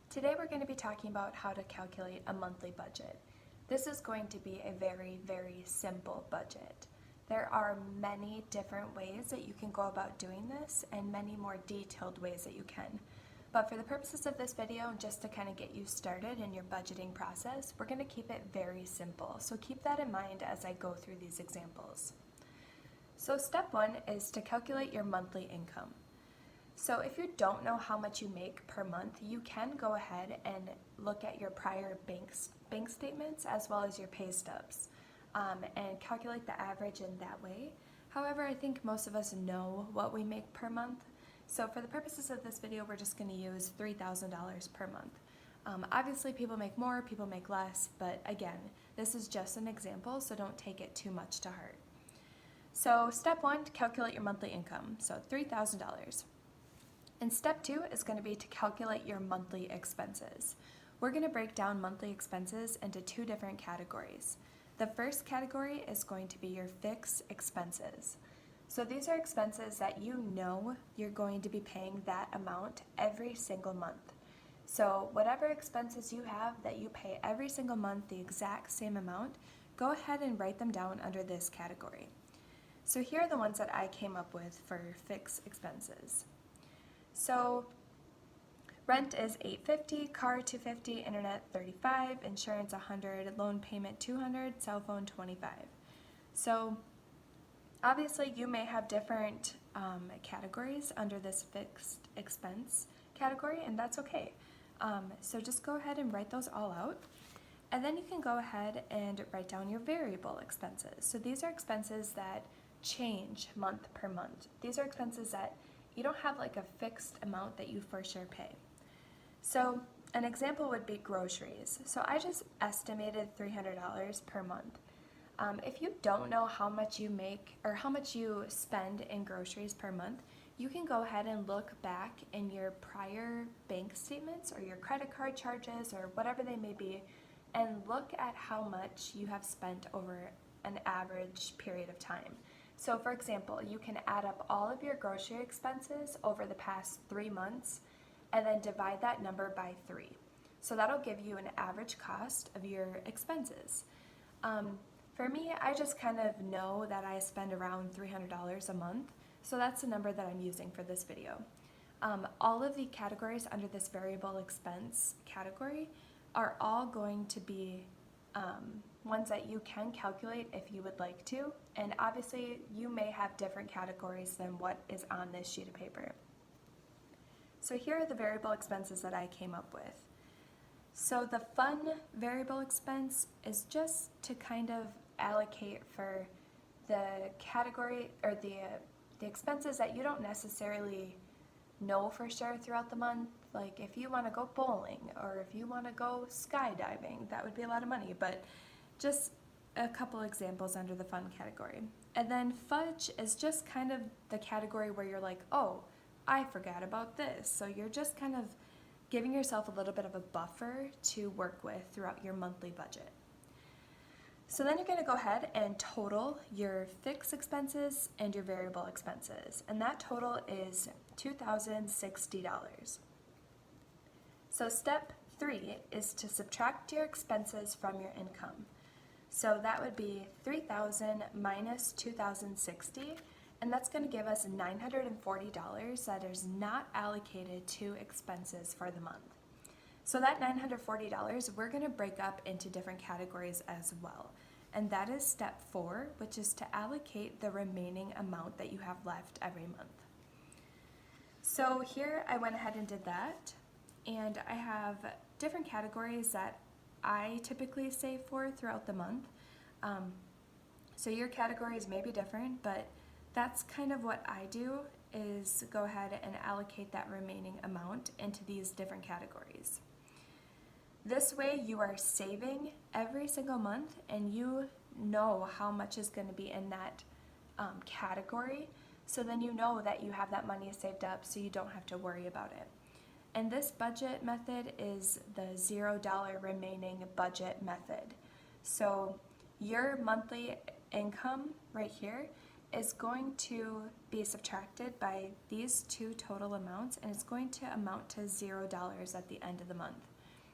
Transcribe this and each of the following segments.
Today we're going to be talking about how to calculate a monthly budget. This is going to be a very simple budget. There are many different ways that you can go about doing this and many more detailed ways that you can. But for the purposes of this video, just to kind of get you started in your budgeting process, we're going to keep it very simple. So keep that in mind as I go through these examples. So step one is to calculate your monthly income. So if you don't know how much you make per month, you can go ahead and look at your prior bank statements as well as your pay stubs and calculate the average in that way. However, I think most of us know what we make per month. So for the purposes of this video, we're just going to use $3,000 per month. Obviously, people make more, people make less, but again, this is just an example, so don't take it too much to heart. So step one, to calculate your monthly income, so $3,000. And step two is going to be to calculate your monthly expenses. We're going to break down monthly expenses into two different categories. The first category is going to be your fixed expenses. So these are expenses that you know you're going to be paying that amount every single month. So whatever expenses you have that you pay every single month the exact same amount, go ahead and write them down under this category. So here are the ones that I came up with for fixed expenses. So rent is $850, car $250, internet $35, insurance $100, loan payment $200, cell phone $25. So obviously you may have different categories under this fixed expense category, and that's okay. So just go ahead and write those all out. And then you can go ahead and write down your variable expenses. So these are expenses that change month per month. These are expenses that you don't have like a fixed amount that you for sure pay. So an example would be groceries. So I just estimated $300 per month. If you don't know how much you make or how much you spend in groceries per month, you can go ahead and look back in your prior bank statements or your credit card charges or whatever they may be and look at how much you have spent over an average period of time. So for example, you can add up all of your grocery expenses over the past 3 months and then divide that number by 3. So that'll give you an average cost of your expenses. For me, I just kind of know that I spend around $300 a month, so that's the number that I'm using for this video. All of the categories under this variable expense category are all going to be ones that you can calculate if you would like to, and obviously you may have different categories than what is on this sheet of paper. So here are the variable expenses that I came up with. So the fun variable expense is just to kind of allocate for the category or the expenses that you don't necessarily know for sure throughout the month. Like if you want to go bowling or if you want to go skydiving, that would be a lot of money, but just a couple examples under the fun category. And then fudge is just kind of the category where you're like, oh, I forgot about this. So you're just kind of giving yourself a little bit of a buffer to work with throughout your monthly budget. So then you're going to go ahead and total your fixed expenses and your variable expenses. And that total is $2,060. So step 3 is to subtract your expenses from your income. So that would be $3,000 minus $2,060, and that's going to give us $940 that is not allocated to expenses for the month. So that $940 we're going to break up into different categories as well. And that is step 4, which is to allocate the remaining amount that you have left every month. So here I went ahead and did that, and I have different categories that I typically save for throughout the month. So your categories may be different, but that's kind of what I do, is go ahead and allocate that remaining amount into these different categories. This way you are saving every single month and you know how much is going to be in that category, so then you know that you have that money saved up so you don't have to worry about it. And this budget method is the $0 remaining budget method. So your monthly income right here is going to be subtracted by these two total amounts, and it's going to amount to $0 at the end of the month.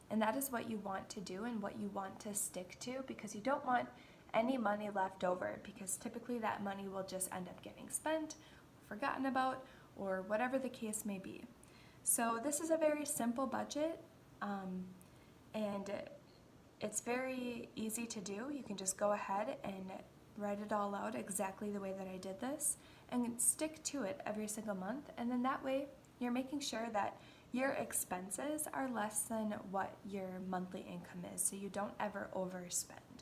And that is what you want to do and what you want to stick to, because you don't want any money left over, because typically that money will just end up getting spent, forgotten about, or whatever the case may be. So this is a very simple budget, and it's very easy to do. You can just go ahead and write it all out exactly the way that I did this and stick to it every single month, and then that way you're making sure that your expenses are less than what your monthly income is, so you don't ever overspend.